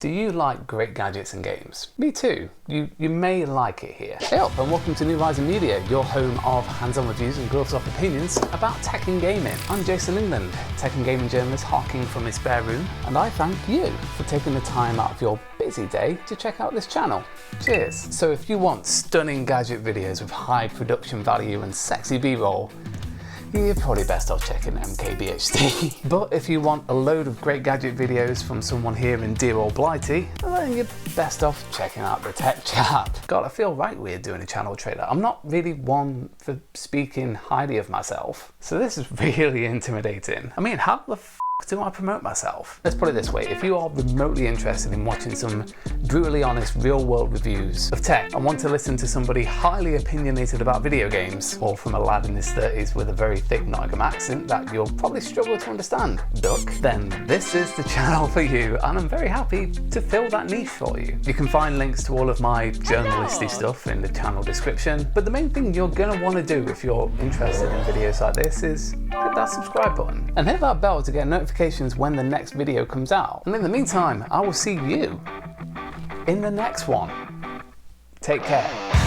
Do you like great gadgets and games? Me too. You may like it here. Hey up and welcome to New Rising Media, your home of hands-on reviews and gloves-off opinions about tech and gaming. I'm Jason England, tech and gaming journalist harking from his spare room, and I thank you for taking the time out of your busy day to check out this channel. Cheers. So if you want stunning gadget videos with high production value and sexy b-roll, you're probably best off checking MKBHD. But if you want a load of great gadget videos from someone here in dear old Blighty, then you're best off checking out the Tech Chat. God, I feel right weird doing a channel trailer. I'm not really one for speaking highly of myself, so this is really intimidating. I mean, how the f do I promote myself? Let's put it this way, if you are remotely interested in watching some brutally honest real-world reviews of tech and want to listen to somebody highly opinionated about video games, or from a lad in his 30s with a very thick Nottingham accent that you'll probably struggle to understand, duck, then this is the channel for you, and I'm very happy to fill that niche for you. You can find links to all of my journalisty stuff in the channel description, but the main thing you're gonna want to do if you're interested in videos like this is hit that subscribe button and hit that bell to get notifications when the next video comes out. And in the meantime, I will see you in the next one. Take care.